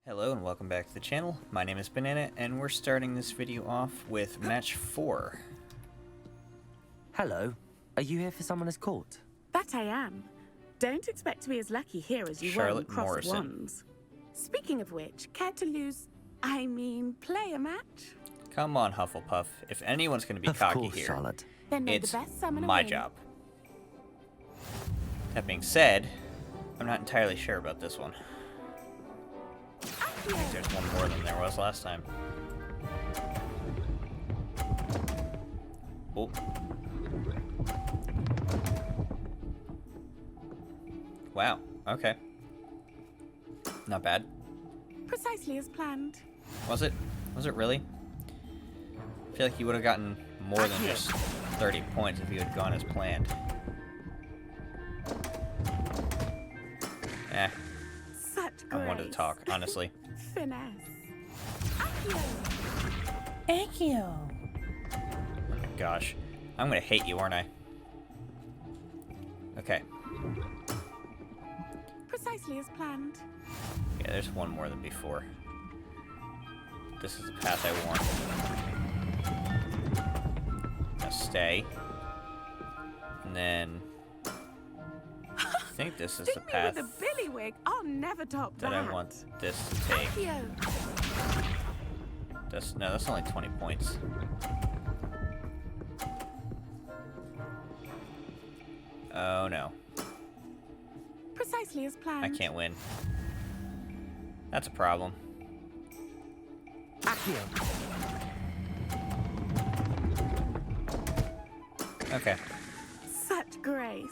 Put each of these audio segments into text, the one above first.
Hello and welcome back to the channel. My name is Banana and we're starting this video off with match 4. Hello. Are you here for someone as court? That I am. Don't expect to be as lucky here as you were in Charlotte Cross Morrison. Wands. Speaking of which, care to play a match? Come on, Hufflepuff. If anyone's going to be Of cocky course, here, Charlotte. Then may it's the best summoner my win. job. That being said, I'm not entirely sure about this one. I think there's one more than there was last time. Oh. Wow, okay. Not bad. Precisely as planned. Was it? Was it really? I feel like you would have gotten more than just 30 points if you had gone as planned. Eh, Such I grace. wanted to talk, honestly. Finesse. Accio. Gosh, I'm gonna hate you, aren't I? Okay, Precisely as planned. yeah, there's one more than before. This is the path I want. Now stay. And then... I think this is the Sting me path with a billywig. I'll never top that that. I want this to take. Accio. No, that's only 20 points. Oh no, Precisely as planned. I can't win. That's a problem. Accio. Okay, Such grace.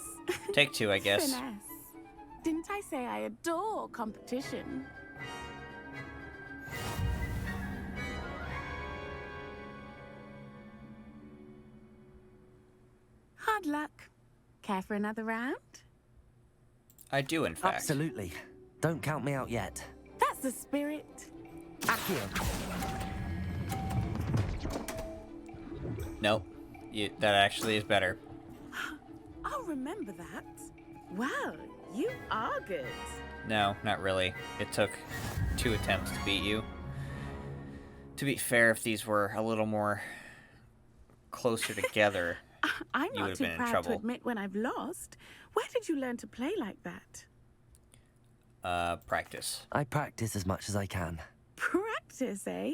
take two, I guess. Finesse. Didn't I say I adore competition? Hard luck. Care for another round? I do, in fact. Absolutely. Don't count me out yet. That's the spirit. Accio. Nope. That actually is better. I'll remember that. Wow, you are good. No, not really. It took 2 attempts to beat you. To be fair, if these were a little more closer together, I'm You not would've too been in proud trouble. to admit when I've lost. Where did you learn to play like that? practice. I practice as much as I can. Practice, eh?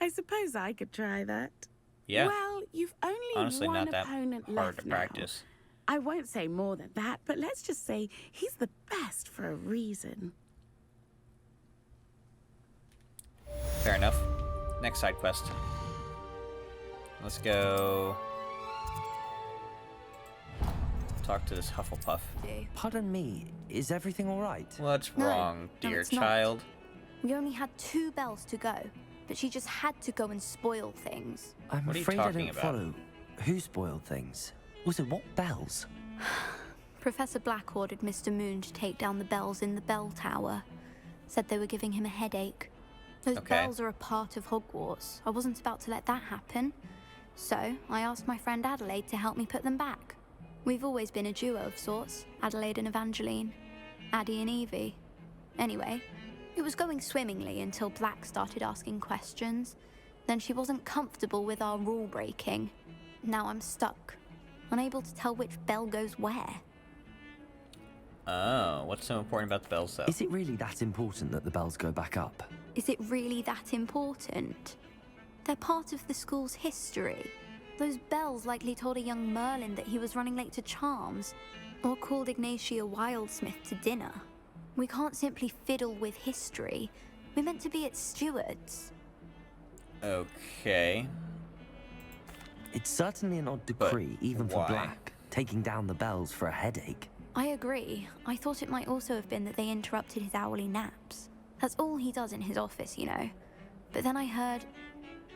I suppose I could try that. Yeah, Well, you've only honestly, one not that opponent hard left to now. practice. I won't say more than that, but let's just say he's the best for a reason. Fair enough. Next side quest. Let's go talk to this Hufflepuff. Pardon me, is everything all right? What's No, wrong, no, dear it's not. child? We only had 2 bells to go, but she just had to go and spoil things. I'm What are you afraid I talking don't about? follow. Who spoiled things? Also, what bells? Professor Black ordered Mr. Moon to take down the bells in the bell tower. Said they were giving him a headache. Those Okay. bells are a part of Hogwarts. I wasn't about to let that happen. So, I asked my friend Adelaide to help me put them back. We've always been a duo of sorts, Adelaide and Evangeline. Addie and Evie. Anyway, it was going swimmingly until Black started asking questions. Then she wasn't comfortable with our rule breaking. Now I'm stuck, unable to tell which bell goes where. Oh, what's so important about the bells, though? Is it really that important that the bells go back up? Is it really that important? They're part of the school's history. Those bells likely told a young Merlin that he was running late to Charms, or called Ignatia Wildsmith to dinner. We can't simply fiddle with history. We're meant to be its stewards. Okay. It's certainly an odd decree, even for why? Black, taking down the bells for a headache. I agree. I thought it might also have been that they interrupted his hourly naps. That's all he does in his office, you know. But then I heard...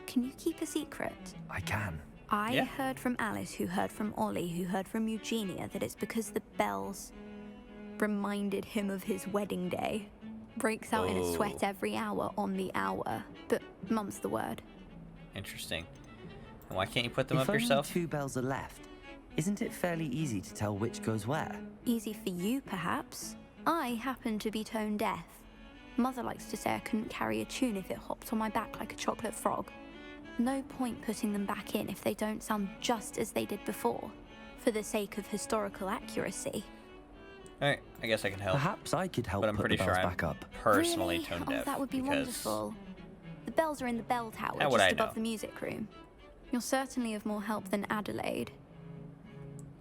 Can you keep a secret? I can. I Yeah. heard from Alice, who heard from Ollie, who heard from Eugenia, that it's because the bells reminded him of his wedding day. Breaks out in a sweat Oh. every hour on the hour. But mum's the word. Interesting. And why can't you put them If up only yourself? 2 bells are left, isn't it fairly easy to tell which goes where? Easy for you, perhaps. I happen to be tone deaf. Mother likes to say I couldn't carry a tune if it hopped on my back like a chocolate frog. No point putting them back in if they don't sound just as they did before, for the sake of historical accuracy. Alright, I guess I can help. Perhaps I could help But I'm put pretty the bells sure I'm back up. personally Really? tone Oh, deaf. that would be because wonderful. The bells are in the bell tower, How would just I above know? the music room. You're certainly of more help than Adelaide.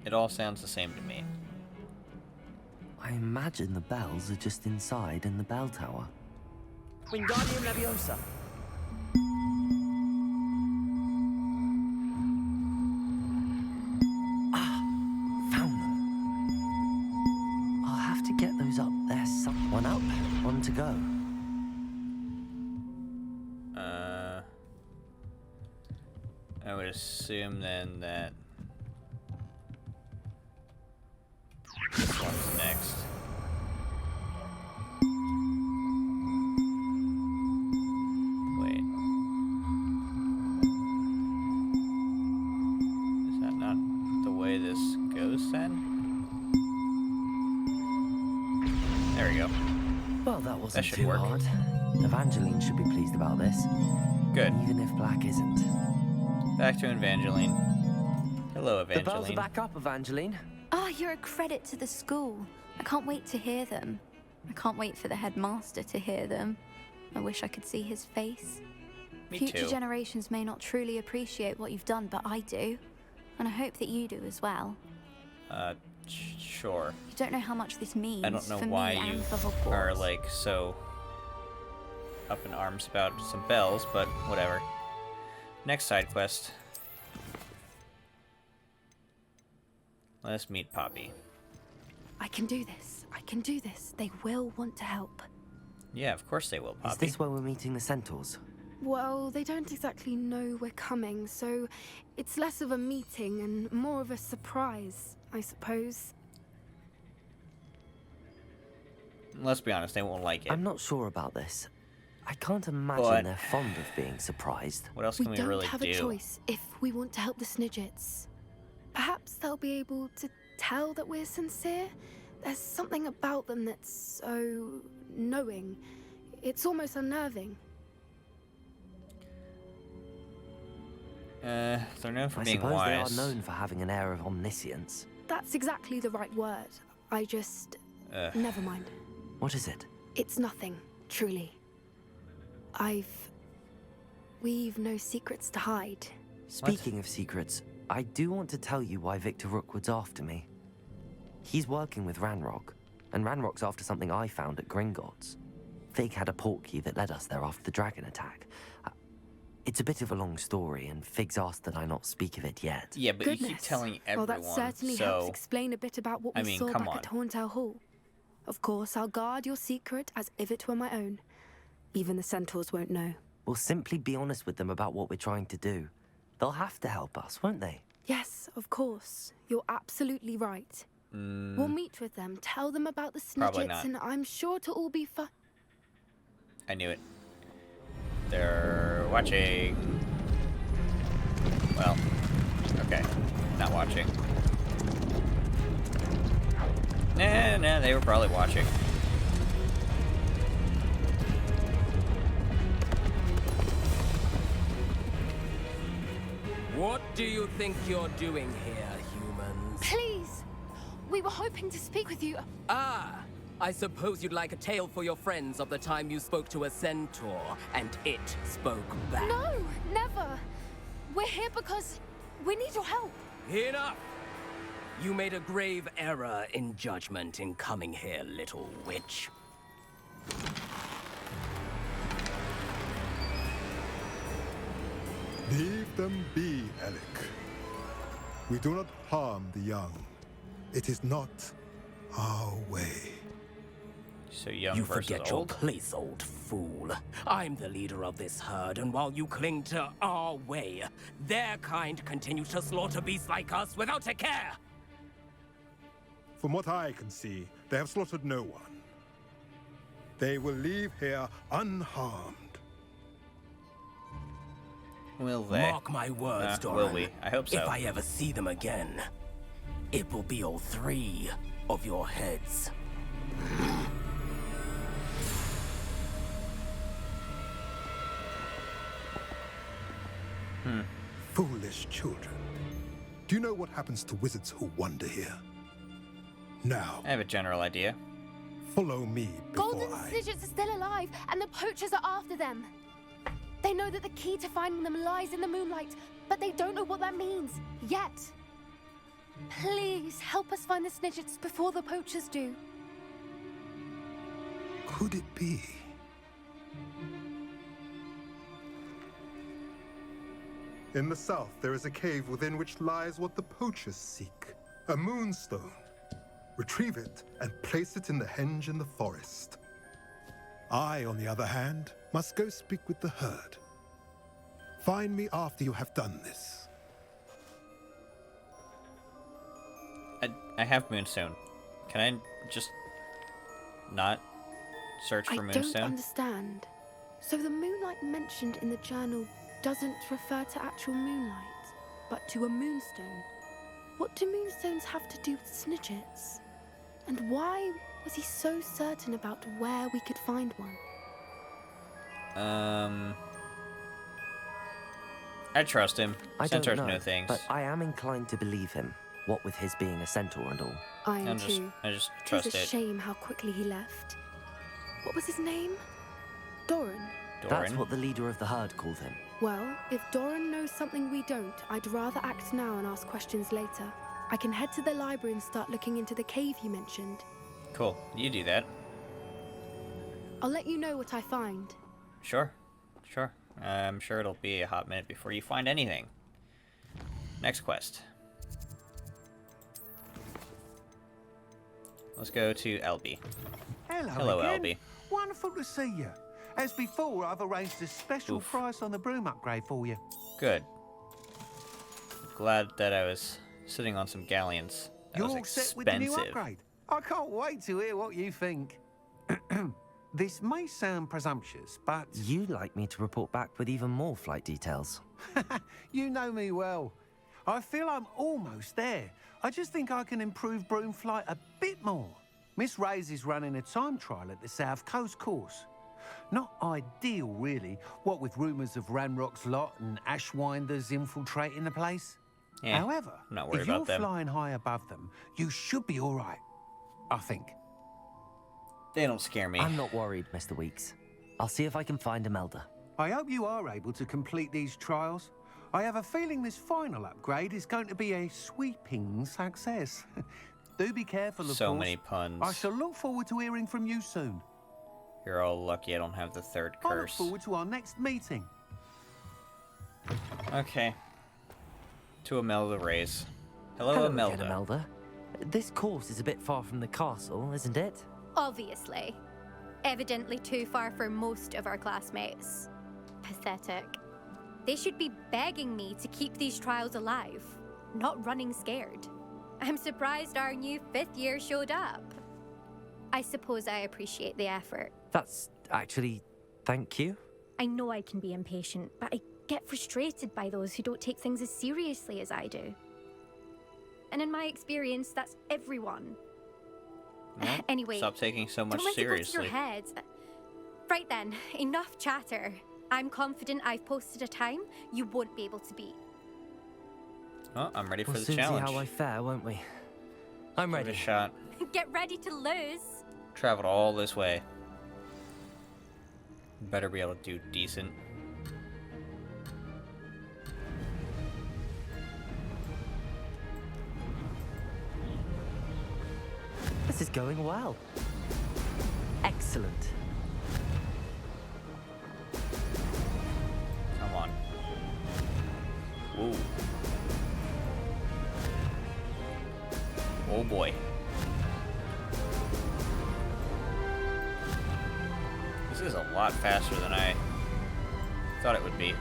It all sounds the same to me. I imagine the bells are just inside in the bell tower. Wingardium Leviosa. Found them. I'll have to get those up. There's one up, one to go. I would assume then that this one's next. Wait. Is that not the way this goes then? There we go. Well, that wasn't should too work. hard. Evangeline should be pleased about this, Good. even if Black isn't. Back to Evangeline. Hello, The bells are Evangeline. back up, Evangeline. Oh, you're a credit to the school. I can't wait to hear them. I can't wait for the headmaster to hear them. I wish I could see his face. Me Future too. generations may not truly appreciate what you've done, but I do. And I hope that you do as well. Sure. You don't know how much this means I don't know for why me you and for Hogwarts. are like so up in arms about some bells, but whatever. Next side quest. Let's meet Poppy. I can do this. I can do this. They will want to help. Yeah, of course they will, Poppy. Is this where we're meeting the centaurs? Well, they don't exactly know we're coming, so it's less of a meeting and more of a surprise, I suppose. Let's be honest, they won't like it. I'm not sure about this. I can't imagine But- they're fond of being surprised. What else We can we don't really have do? a choice if we want to help the Snidgets. Perhaps they'll be able to tell that we're sincere. There's something about them that's so knowing. It's almost unnerving. They're known for I being suppose wise. they are known for having an air of omniscience. That's exactly the right word. I just... Ugh. Never mind. What is it? It's nothing, truly. We've no secrets to hide. Speaking of secrets, I do want to tell you why Victor Rookwood's after me. He's working with Ranrock, and Ranrock's after something I found at Gringotts. Fig had a portkey that led us there after the dragon attack. It's a bit of a long story, and Fig's asked that I not speak of it yet. Yeah, but Goodness. you keep telling everyone, Well, that certainly so... helps explain a bit about what we I mean, saw come back on. at Horntail Hall. Of course, I'll guard your secret as if it were my own. Even the centaurs won't know. We'll simply be honest with them about what we're trying to do. They'll have to help us, won't they? Yes, of course. You're absolutely right. We'll meet with them, tell them about the Probably Snidgets, not. and I'm sure to all be fun. I knew it. They're watching. Well, okay. Not watching. Nah, they were probably watching. What do you think you're doing here, humans? Please! We were hoping to speak with you. Ah, I suppose you'd like a tale for your friends of the time you spoke to a centaur, and it spoke back. No, never. We're here because we need your help. Enough! You made a grave error in judgment in coming here, little witch. Leave them be, Alec. We do not harm the young. It is not our way. So young You versus forget your old. place, old fool. I'm the leader of this herd, and while you cling to our way, their kind continue to slaughter beasts like us without a care. From what I can see, they have slaughtered no one. They will leave here unharmed. Will they? Mark my words, Doran. will we? I hope so. If I ever see them again, it will be all 3 of your heads. Foolish children. Do you know what happens to wizards who wander here? Now, I have a general idea. follow me before Golden I... Snidgets are still alive, and the poachers are after them. They know that the key to finding them lies in the moonlight, but they don't know what that means yet. Please help us find the Snidgets before the poachers do. Could it be? In the south, there is a cave within which lies what the poachers seek. A moonstone. Retrieve it and place it in the henge in the forest. I, on the other hand, must go speak with the herd. Find me after you have done this. I have Moonstone. Can I just not search for I don't Moonstone? understand. So the moonlight mentioned in the journal doesn't refer to actual moonlight, but to a moonstone. What do moonstones have to do with Snidgets? And why was he so certain about where we could find one? I trust him. I don't Centaurs know, know things. but I am inclined to believe him, what with his being a centaur and all. I am too. I just It trust is a it. shame how quickly he left. What was his name? Doran. That's Doran. what the leader of the herd called him. Well, if Doran knows something we don't, I'd rather act now and ask questions later. I can head to the library and start looking into the cave you mentioned. Cool. You do that. I'll let you know what I find. Sure. Sure. I'm sure it'll be a hot minute before you find anything. Next quest. Let's go to Elby. Hello, again. Elby. Wonderful to see you. As before, I've arranged a special Oof. price on the broom upgrade for you. Good. Glad that I was sitting on some galleons. That You're was all set with the new expensive. upgrade. I can't wait to hear what you think. This may sound presumptuous, but You'd like me to report back with even more flight details. you know me well. I feel I'm almost there. I just think I can improve broom flight a bit more. Miss Ray's is running a time trial at the South Coast course. Not ideal, really, what with rumours of Ranrock's lot and Ashwinders infiltrating the place. Yeah, However, I'm not worried if you're about them. flying high above them, you should be all right, I think. They don't scare me. I'm not worried, Mr. Weeks. I'll see if I can find Imelda. I hope you are able to complete these trials. I have a feeling this final upgrade is going to be a sweeping success. Do be careful, of So course. many puns. I shall look forward to hearing from you soon. You're all lucky I don't have the third I look curse. forward to our next meeting. Okay. To Imelda Rays. Hello, Hello Imelda. again, Imelda. This course is a bit far from the castle, isn't it? Obviously. Evidently too far for most of our classmates. Pathetic. They should be begging me to keep these trials alive, not running scared. I'm surprised our new 5th year showed up. I suppose I appreciate the effort. That's actually... thank you. I know I can be impatient, but I get frustrated by those who don't take things as seriously as I do. And in my experience, that's everyone. No, Anyway, stop taking so much don't let it go to seriously. your head. Right then, enough chatter. I'm confident I've posted a time you won't be able to beat. Oh, I'm ready for We'll the soon challenge. see how I fare, won't we? I'm Give it a ready. shot. Get ready to lose. Traveled all this way. Better be able to do decent. This is going well. Excellent. Come on. Ooh. Oh boy. This is a lot faster than I thought it would be.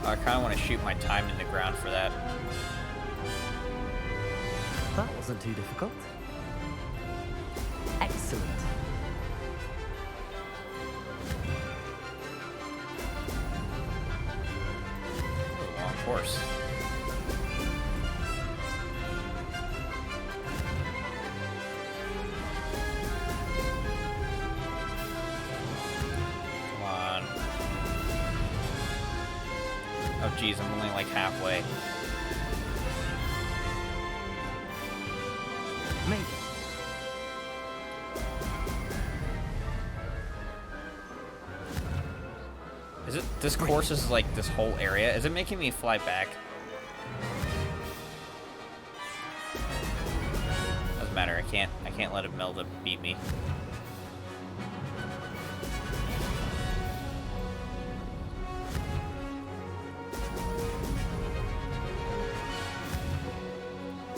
I kind of want to shoot my time in the ground for that. That wasn't too difficult. Excellent. Long course. Geez, I'm only like halfway. Maybe. Is it this course is like this whole area? Is it making me fly back? Doesn't matter. I can't let Imelda beat me.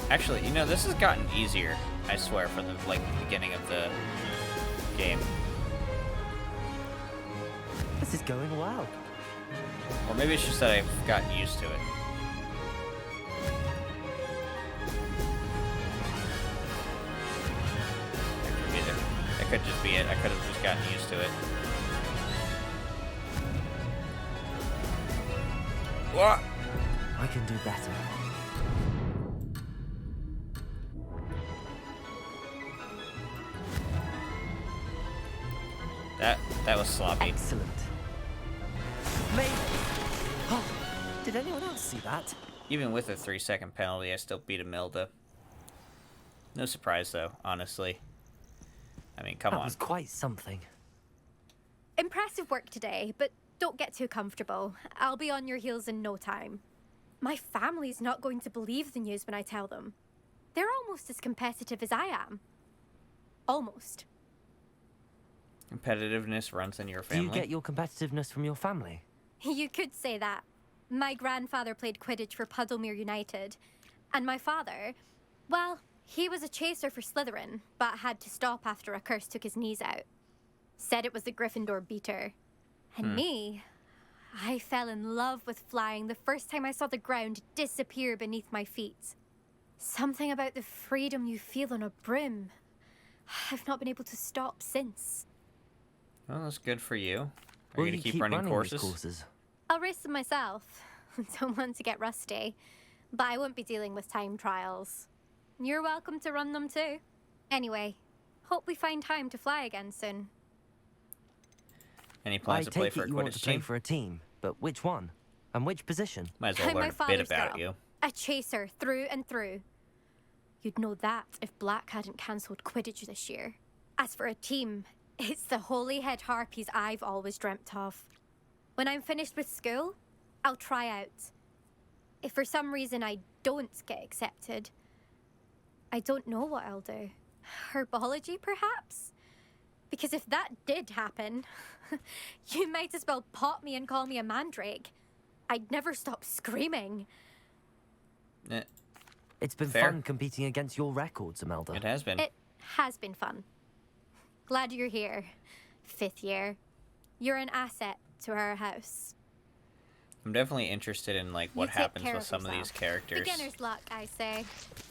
Actually, you know, this has gotten easier, I swear, from the like beginning of the game. This is going well. Or maybe it's just that I've gotten used to it. That could be that could just be it. I could have just gotten used to it. What? I can do better. That was sloppy. Excellent. Maybe. Oh, did anyone else see that? Even with a 3-second penalty, I still beat Imelda. No surprise, though, honestly. I mean, come on. That was quite something. Impressive work today, but don't get too comfortable. I'll be on your heels in no time. My family's not going to believe the news when I tell them. They're almost as competitive as I am. Almost. Competitiveness runs in your Do family. you get your competitiveness from your family? You could say that. My grandfather played Quidditch for Puddlemere United. And my father, well, he was a chaser for Slytherin, but had to stop after a curse took his knees out. Said it was the Gryffindor beater. And me, I fell in love with flying the first time I saw the ground disappear beneath my feet. Something about the freedom you feel on a broom. I've not been able to stop since. Well, that's good for you. Are Will you going to keep running these courses? courses? I'll race them myself. Don't want to get rusty. But I won't be dealing with time trials. You're welcome to run them too. Anyway, hope we find time to fly again soon. Any plans to play take for it a you want to Quidditch play team? for a team, but which one? And which position? Might as well I'm learn my a bit father's about girl. you. A chaser through and through. You'd know that if Black hadn't cancelled Quidditch this year. As for a team, it's the Holyhead Harpies I've always dreamt of. When I'm finished with school, I'll try out. If for some reason I don't get accepted, I don't know what I'll do. Herbology, perhaps? Because if that did happen, you might as well pot me and call me a mandrake. I'd never stop screaming. Eh, It's been Fair. fun competing against your records, Imelda. it has been. It has been fun. Glad you're here. 5th year. You're an asset to our house. I'm definitely interested in like what You take happens care with of some of these yourself. characters. Beginner's luck, I say.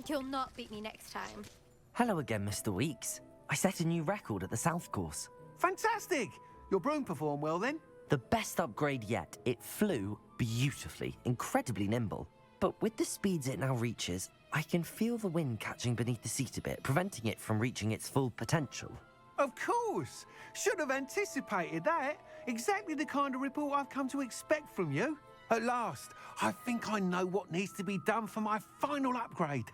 You'll not beat me next time. Hello again, Mr. Weeks. I set a new record at the South Course. Fantastic! Your broom performed well then? The best upgrade yet. It flew beautifully, incredibly nimble. But with the speeds it now reaches, I can feel the wind catching beneath the seat a bit, preventing it from reaching its full potential. Of course! Should have anticipated that. Exactly the kind of report I've come to expect from you. At last, I think I know what needs to be done for my final upgrade.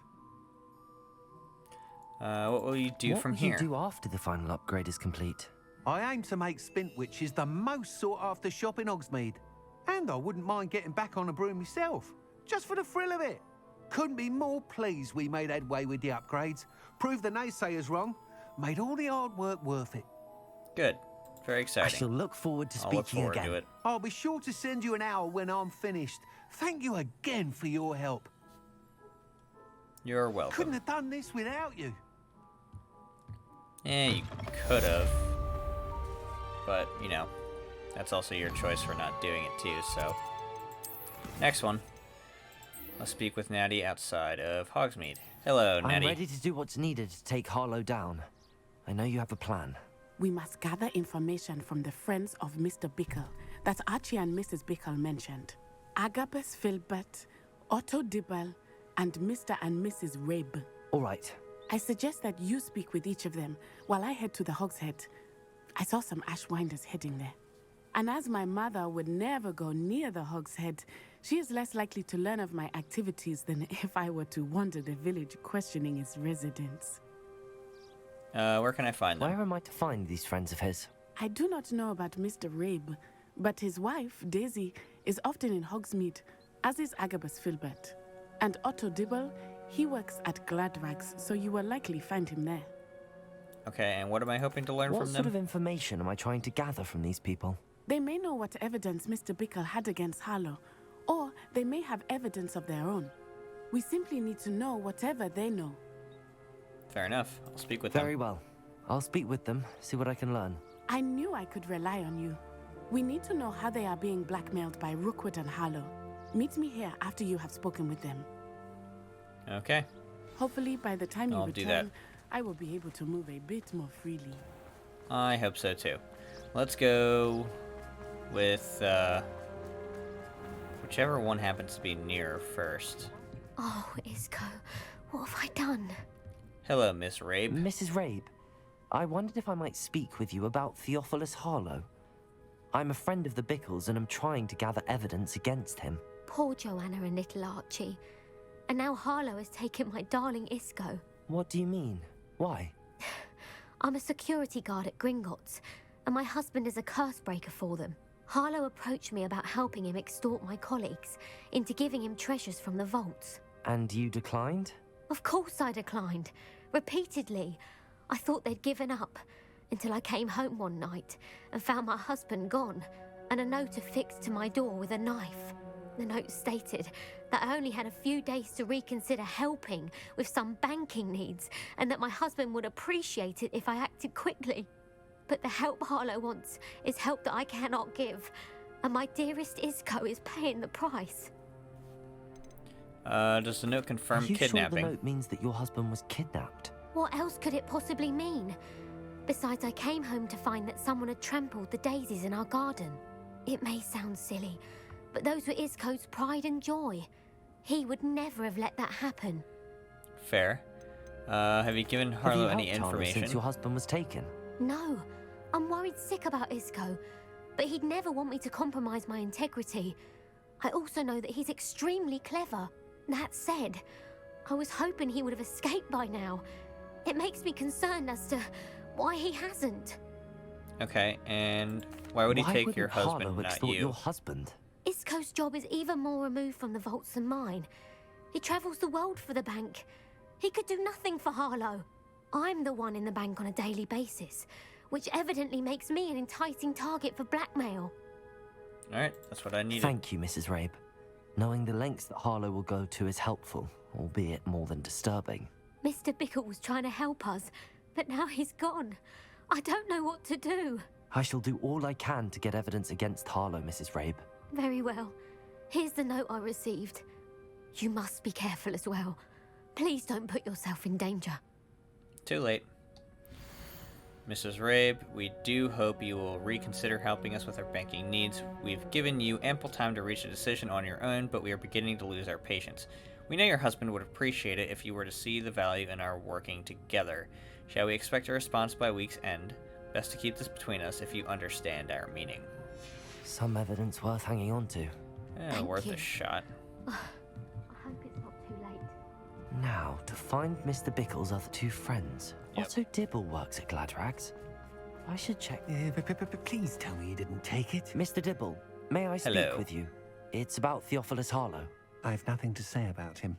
What will you do what from will here? you do after the final upgrade is complete? I aim to make Spintwitches the most sought-after shop in Hogsmeade. And I wouldn't mind getting back on a broom myself, just for the thrill of it. Couldn't be more pleased we made headway with the upgrades. Proved the naysayers wrong. Made all the hard work worth it. Good. Very I exciting. shall look forward to I'll look speaking forward again. to it. I'll be sure to send you an hour when I'm finished. Thank you again for your help. You're welcome. Couldn't have done this without you. You could have. But, you know, that's also your choice for not doing it too, so. Next one. Let's speak with Natty outside of Hogsmeade. Hello, I'm Natty. ready to do what's needed to take Harlow down. I know you have a plan. We must gather information from the friends of Mr. Bickle that Archie and Mrs. Bickle mentioned. Agabus Filbert, Otto Dibble, and Mr. and Mrs. Rabe. All right. I suggest that you speak with each of them while I head to the Hogshead. I saw some Ashwinders heading there. And as my mother would never go near the Hogshead, She is less likely to learn of my activities than if I were to wander the village questioning its residents. Where can I find them? Where am I to find these friends of his? I do not know about Mr. Rabe, but his wife, Daisy, is often in Hogsmeade, as is Agabus Filbert. And Otto Dibble, he works at Gladrags, so you will likely find him there. Okay, and what am I hoping to learn What from sort them? of information am I trying to gather from these people? They may know what evidence Mr. Bickle had against Harlow, or they may have evidence of their own. We simply need to know whatever they know. Fair enough. I'll speak with Very them. well. I'll speak with them, see what I can learn. I knew I could rely on you. We need to know how they are being blackmailed by Rookwood and Harlow. Meet me here after you have spoken with them. Okay. Hopefully, by the time you I'll do return, that. I will be able to move a bit more freely. I hope so too. Let's go with whichever one happens to be nearer first. Oh, Isco, what have I done? Hello, Miss Rabe. Mrs. Rabe, I wondered if I might speak with you about Theophilus Harlow. I'm a friend of the Bickles and am trying to gather evidence against him. Poor Joanna and little Archie. And now Harlow has taken my darling Isco. What do you mean? Why? I'm a security guard at Gringotts, and my husband is a curse breaker for them. Harlow approached me about helping him extort my colleagues into giving him treasures from the vaults. And you declined? Of course I declined. Repeatedly. I thought they'd given up, until I came home one night and found my husband gone, and a note affixed to my door with a knife. The note stated that I only had a few days to reconsider helping with some banking needs, and that my husband would appreciate it if I acted quickly. But the help Harlow wants is help that I cannot give, and my dearest Isco is paying the price. Does the note Are confirm you kidnapping? sure the note means that your husband was kidnapped? What else could it possibly mean? Besides, I came home to find that someone had trampled the daisies in our garden. It may sound silly, but those were Isco's pride and joy. He would never have let that happen. Fair. Have you given Harlow Have any you helped Harlow information? since your husband was taken? No, I'm worried sick about Isco, but he'd never want me to compromise my integrity. I also know that he's extremely clever. That said, I was hoping he would have escaped by now. It makes me concerned as to why he hasn't. Okay, and why would he take wouldn't your husband, Harlow not extort you? your husband? Isco's job is even more removed from the vaults than mine. He travels the world for the bank. He could do nothing for Harlow. I'm the one in the bank on a daily basis, which evidently makes me an enticing target for blackmail. Alright, that's what I needed. Thank you, Mrs. Rabe. Knowing the lengths that Harlow will go to is helpful, albeit more than disturbing. Mr. Bickle was trying to help us, but now he's gone. I don't know what to do. I shall do all I can to get evidence against Harlow, Mrs. Rabe. Very well. Here's the note I received. You must be careful as well. Please don't put yourself in danger. Too late. Mrs. Rabe, we do hope you will reconsider helping us with our banking needs. We've given you ample time to reach a decision on your own, but we are beginning to lose our patience. We know your husband would appreciate it if you were to see the value in our working together. Shall we expect a response by week's end? Best to keep this between us if you understand our meaning. Some evidence worth hanging on to. Thank Worth you. a shot. I hope it's not too late. Now, to find Mr. Bickle's other two friends. Yep. Otto Dibble works at Gladrags. I should check. Please tell me you didn't take it. Mr. Dibble, may I speak Hello. with you? It's about Theophilus Harlow. I've nothing to say about him.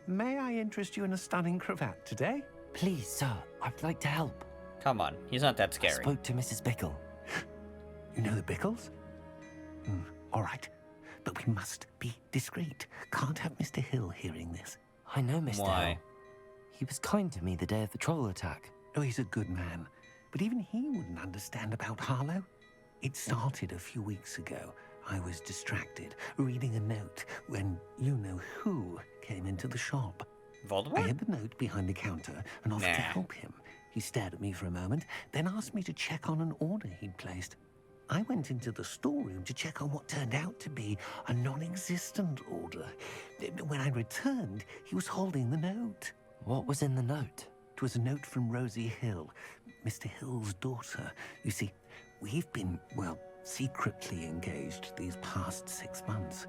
May I interest you in a stunning cravat today? Please, sir, I'd like to help. Come on, he's not that I scary. spoke to Mrs. Bickle. You know the Bickles? All right. But we must be discreet. Can't have Mr. Hill hearing this. I know, Mr. Why? Hill. He was kind to me the day of the troll attack. Oh, he's a good man. But even he wouldn't understand about Harlow. It started a few weeks ago. I was distracted, reading a note, when you-know-who came into the shop. I Voldemort? hid the note behind the counter and offered to Nah. help him. He stared at me for a moment, then asked me to check on an order he'd placed. I went into the storeroom to check on what turned out to be a non-existent order. When I returned, he was holding the note. What was in the note? It was a note from Rosie Hill, Mr. Hill's daughter. You see, we've been, well, secretly engaged these past 6 months.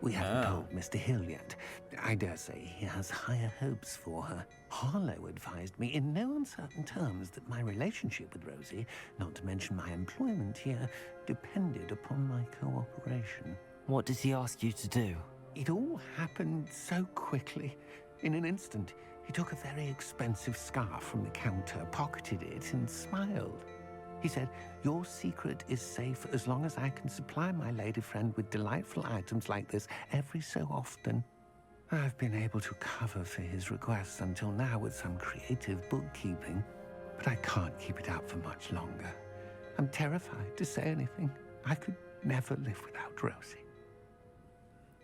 We haven't Oh. told Mr. Hill yet. I dare say he has higher hopes for her. Harlow advised me in no uncertain terms that my relationship with Rosie, not to mention my employment here, depended upon my cooperation. What did he ask you to do? It all happened so quickly. In an instant, he took a very expensive scarf from the counter, pocketed it, and smiled. He said, "Your secret is safe as long as I can supply my lady friend with delightful items like this every so often." I've been able to cover for his requests until now with some creative bookkeeping, but I can't keep it up for much longer. I'm terrified to say anything. I could never live without Rosie.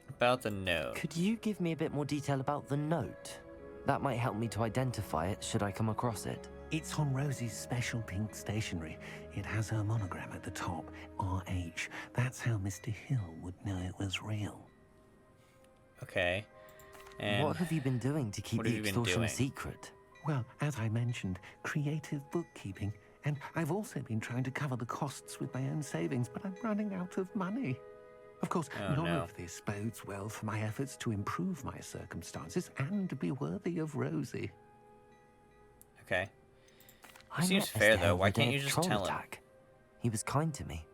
About the note. Could you give me a bit more detail about the note? That might help me to identify it should I come across it. It's on Rosie's special pink stationery. It has her monogram at the top, RH. That's how Mr. Hill would know it was real. Okay. And What have you been doing to keep what the have you been extortion a doing? secret? Well, as I mentioned, creative bookkeeping. And I've also been trying to cover the costs with my own savings, but I'm running out of money. Of course, Oh, none no. of this bodes well for my efforts to improve my circumstances and to be worthy of Rosie. Okay. I Seems met fair, Mr. though. Hill Why the day can't you of the just troll tell him? attack. He was kind to me.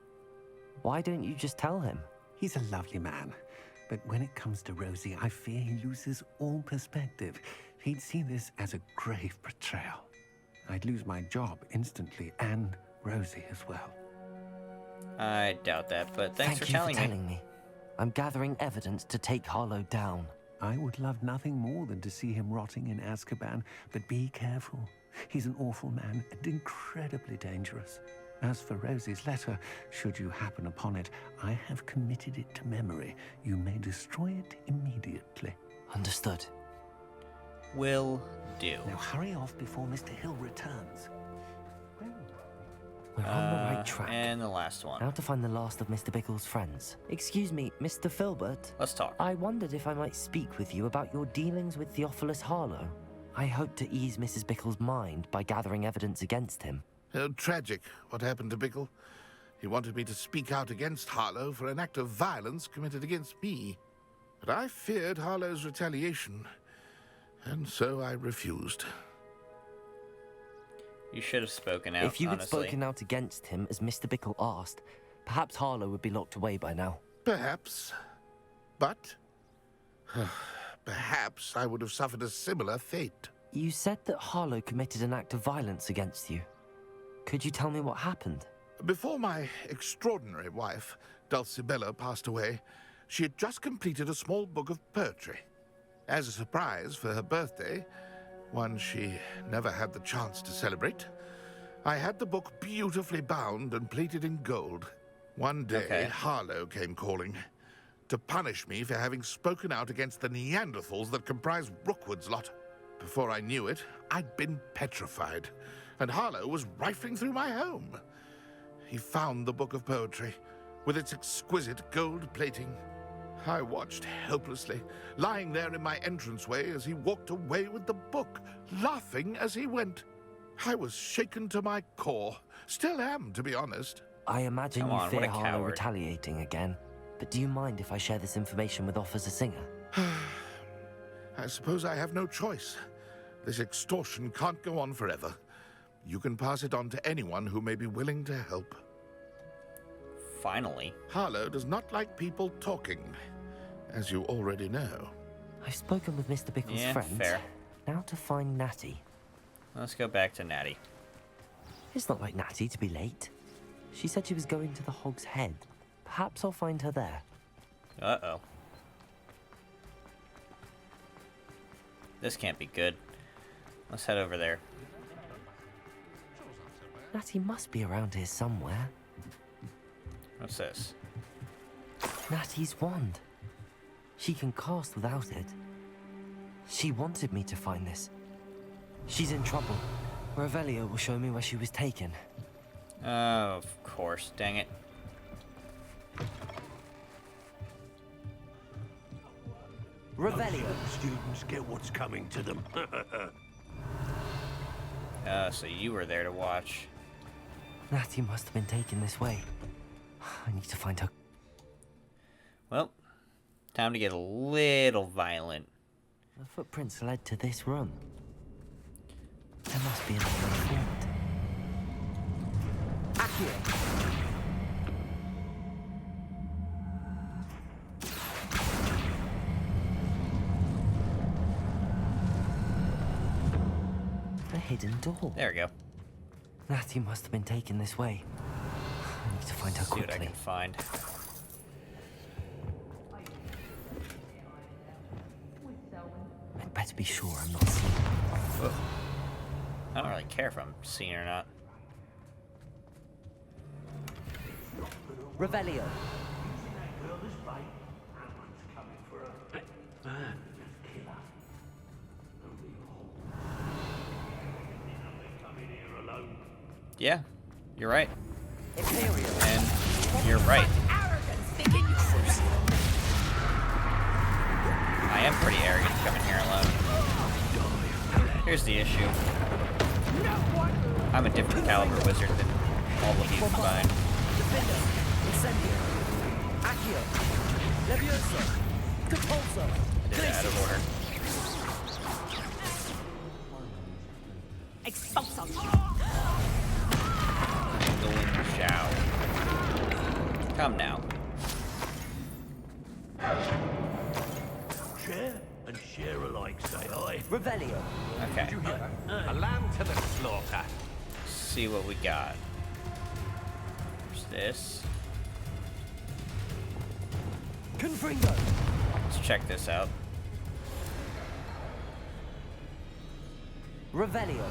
Why don't you just tell him? He's a lovely man, but when it comes to Rosie, I fear he loses all perspective. He'd see this as a grave betrayal. I'd lose my job instantly, and Rosie as well. I doubt that, but thanks Thank for you telling for me. telling me. I'm gathering evidence to take Harlow down. I would love nothing more than to see him rotting in Azkaban, but be careful. He's an awful man and incredibly dangerous. As for Rosie's letter, should you happen upon it, I have committed it to memory. You may destroy it immediately. Understood. Will do. Now hurry off before Mr. Hill returns. We're on the right track. And the last one. Now to find the last of Mr. Bickle's friends. Excuse me, Mr. Filbert. Let's talk. I wondered if I might speak with you about your dealings with Theophilus Harlow. I hope to ease Mrs. Bickle's mind by gathering evidence against him. Tragic, what happened to Bickle. He wanted me to speak out against Harlow for an act of violence committed against me. But I feared Harlow's retaliation, and so I refused. You should have spoken out, If you had honestly. spoken out against him as Mr. Bickle asked, perhaps Harlow would be locked away by now. Perhaps. But perhaps I would have suffered a similar fate. You said that Harlow committed an act of violence against you. Could you tell me what happened? Before my extraordinary wife, Dulcibella, passed away, she had just completed a small book of poetry. As a surprise for her birthday, one she never had the chance to celebrate, I had the book beautifully bound and plated in gold. One day, Okay. Harlow came calling to punish me for having spoken out against the Neanderthals that comprise Rookwood's lot. Before I knew it, I'd been petrified, and Harlow was rifling through my home. He found the book of poetry, with its exquisite gold plating. I watched helplessly, lying there in my entranceway as he walked away with the book, laughing as he went. I was shaken to my core. Still am, to be honest. I imagine Come you on, what fear a Harlow coward. retaliating again. But do you mind if I share this information with Officer Singer? I suppose I have no choice. This extortion can't go on forever. You can pass it on to anyone who may be willing to help. Finally. Harlow does not like people talking, as you already know. I've spoken with Mr. Bickle's Yeah, friends. fair. Now to find Natty. Let's go back to Natty. It's not like Natty to be late. She said she was going to the Hog's Head. Perhaps I'll find her there. Uh-oh. This can't be good. Let's head over there. Natty must be around here somewhere. What's this? Natty's wand. She can cast without it. She wanted me to find this. She's in trouble. Revelio will show me where she was taken. Oh, of course. Dang it. Revelio! Students get what's coming to them. So you were there to watch. Natty must have been taken this way. I need to find her. Well, Time to get a little violent. The footprints led to this room. There must be another way forward. Accio! A hidden door. There we go. Natty must have been taken this way. I need to find her See what I quickly. can find. I'd better be sure I'm not seen. Whoa. I don't really care if I'm seen or not. Revelio. Yeah, you're right. Imperial. And you're right. I am pretty arrogant coming here alone. Here's the issue. I'm a different caliber wizard than all of you combined. I did it out of order. Going Zhao. Come now. Share and share alike, say I. Revelio. Okay. A lamb to the slaughter. See what we got. There's this. Confringo. Let's check this out. Revelio.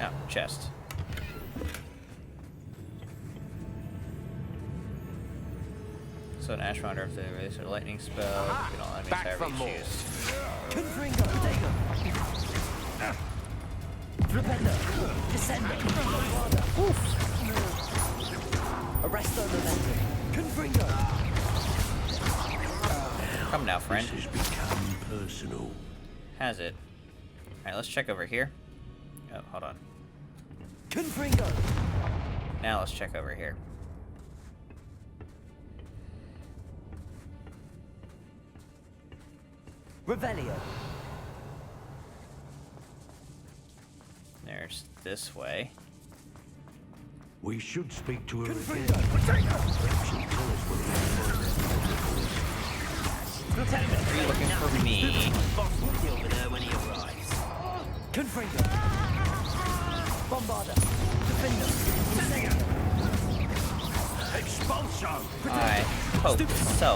Oh, chest. So an ash rounder, if they release a lightning spell, you can all enemies have each use. Confringo. Dagger. Flipendo. Descendo. Arresto Momentum. Confringo. Come now, friend. This has become personal. Has it? Alright, let's check over here. Oh, hold on. Confringo. Now let's check over here. Revelio. There's this way. We should speak to her again. Confringo. Perhaps she'll tell us where Are you looking for me? Boss will deal with her when he arrives. Confringo. Bombarda. Defender. Expulso! I hope so.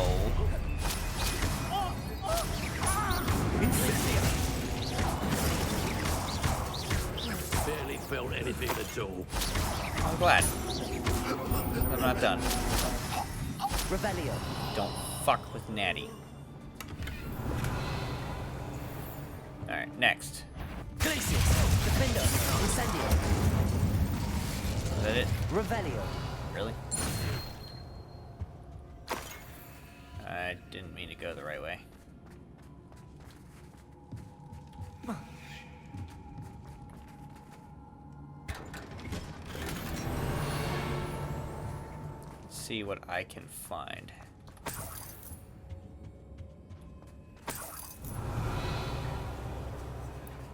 Barely felt anything at all. I'm glad. I'm not done. Revelio. Don't fuck with Natty. Alright, next. Glacius. Defender. Incendio. Is that it? Revelio. Really? I didn't mean to go the right way. See what I can find.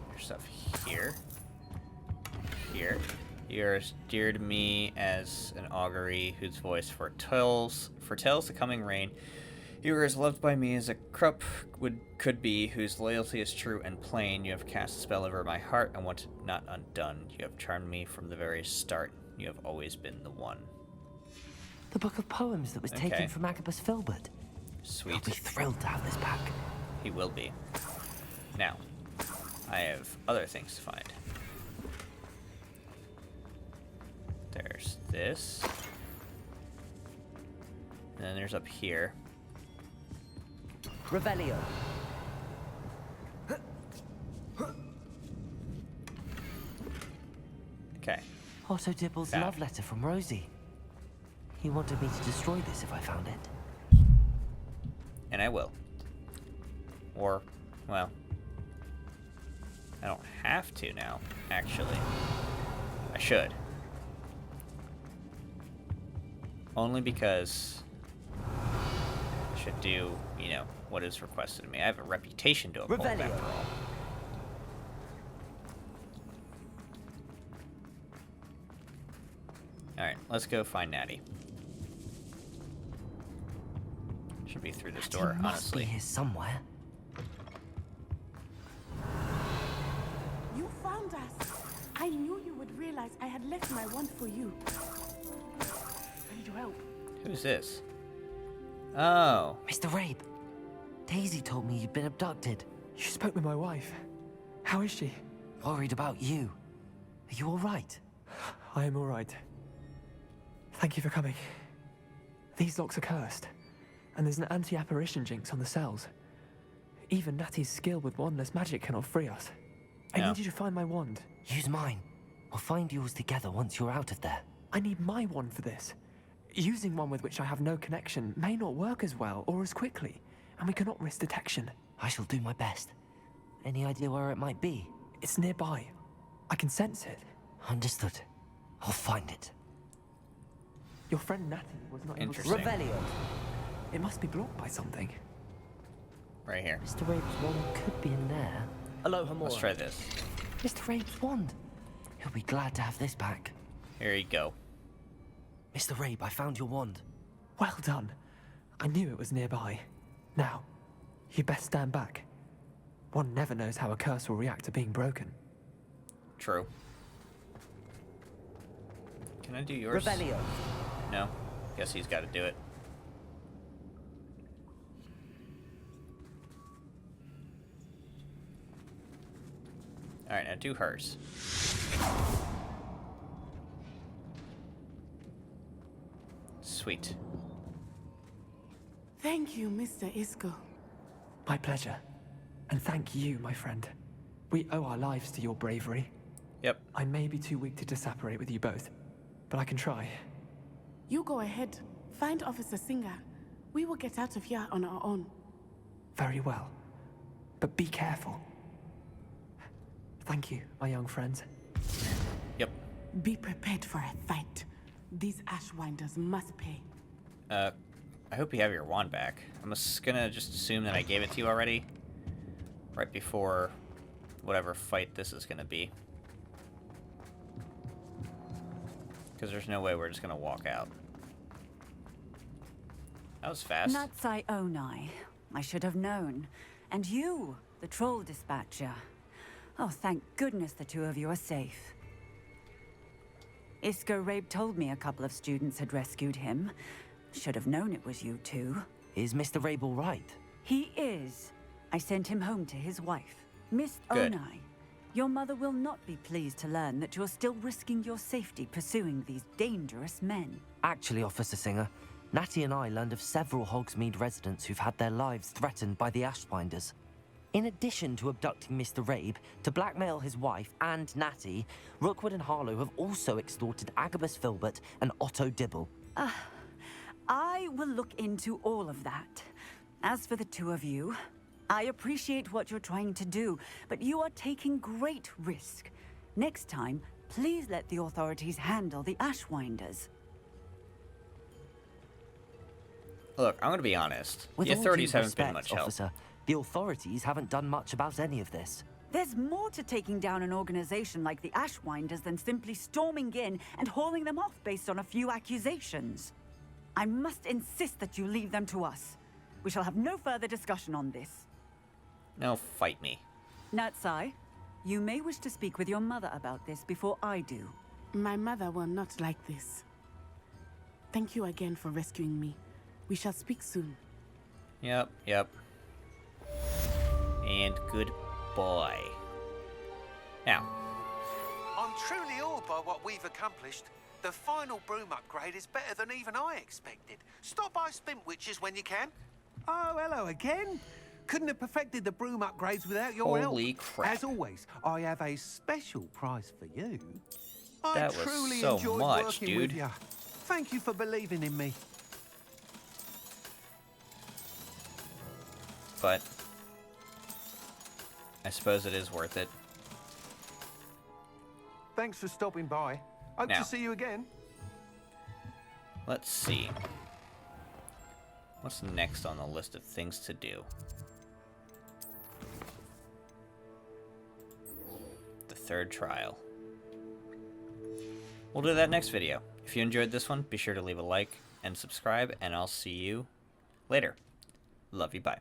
There's stuff here. Here. You are dear to me as an augury whose voice foretells the coming rain. You are as loved by me as a Krupp could be, whose loyalty is true and plain. You have cast a spell over my heart and want it not undone. You have charmed me from the very start. You have always been the one. The book of poems that was Okay. taken from Agabus Filbert. He'll Sweet. be thrilled to have this back. He will be. Now, I have other things to find. There's this. And then there's up here. Revelio. Okay. Otto Dibble's Found. love letter from Rosie. He wanted me to destroy this if I found it. And I will. Or, well, I don't have to now, actually. I should. Only because I should do, you know, what is requested of me. I have a reputation to uphold after all. Alright, let's go find Natty. Should be through this door, He must honestly. be here somewhere. You found us. I knew you would realize I had left my wand for you. I need your help. Who's this? Oh. Mr. Rabe, Daisy told me you'd been abducted. You spoke with my wife. How is she? Worried about you. Are you all right? I am all right. Thank you for coming. These locks are cursed, and there's an anti-apparition jinx on the cells. Even Natty's skill with wandless magic cannot free us. I need you to find my wand. Use mine. We'll find yours together once you're out of there. I need my wand for this. Using one with which I have no connection may not work as well or as quickly, and we cannot risk detection. I shall do my best. Any idea where it might be? It's nearby. I can sense it. Understood. I'll find it. Your friend Natty was not able to... Interesting. Revelio. It must be blocked by something. Right here. Mr. Rabe's wand could be in there. Aloha, Let's try this. Mr. Rabe's wand. He'll be glad to have this back. Here you go. Mr. Rabe, I found your wand. Well done. I knew it was nearby. Now, you best stand back. One never knows how a curse will react to being broken. True. Can I do yours? Revelio. No? Guess he's got to do it. Alright, now do hers. Sweet. Thank you, Mr. Isco. My pleasure. And thank you, my friend. We owe our lives to your bravery. Yep. I may be too weak to disapparate with you both, but I can try. You go ahead. Find Officer Singer. We will get out of here on our own. Very well. But be careful. Thank you, my young friends. Yep. Be prepared for a fight. These Ashwinders must pay. I hope you have your wand back. I'm gonna just assume that I gave it to you already. Right before whatever fight this is gonna be. Because there's no way we're just gonna walk out. That was fast. Natsai Onai. I should have known. And you, the troll dispatcher. Oh, thank goodness the two of you are safe. Isco Rabe told me a couple of students had rescued him. Should have known it was you two. Is Mr. Rabe all right? He is. I sent him home to his wife. Miss Good. Onai, your mother will not be pleased to learn that you're still risking your safety pursuing these dangerous men. Actually, Officer Singer, Natty and I learned of several Hogsmeade residents who've had their lives threatened by the Ashwinders. In addition to abducting Mr. Rabe to blackmail his wife and Natty, Rookwood and Harlow have also extorted Agabus Filbert and Otto Dibble. I will look into all of that. As for the two of you, I appreciate what you're trying to do, but you are taking great risk. Next time, please let the authorities handle the Ashwinders. Look, I'm gonna be honest. With The all authorities due haven't been respect, much help. Officer, the authorities haven't done much about any of this. There's more to taking down an organization like the Ashwinders than simply storming in and hauling them off based on a few accusations. I must insist that you leave them to us. We shall have no further discussion on this. No, fight me. Natsai, you may wish to speak with your mother about this before I do. My mother will not like this. Thank you again for rescuing me. We shall speak soon. Yep. And goodbye. Now, I'm truly awed by what we've accomplished. The final broom upgrade is better than even I expected. Stop by Spint Witches when you can. Oh, hello again. Couldn't have perfected the broom upgrades without your help. holy crap. As always, I have a special prize for you. That I was truly so enjoyed much, working dude. with you. Thank you for believing in me. But I suppose it is worth it. Thanks for stopping by. Hope Now. to see you again. Let's see. What's next on the list of things to do? The third trial. We'll do that next video. If you enjoyed this one, be sure to leave a like and subscribe, and I'll see you later. Love you, bye.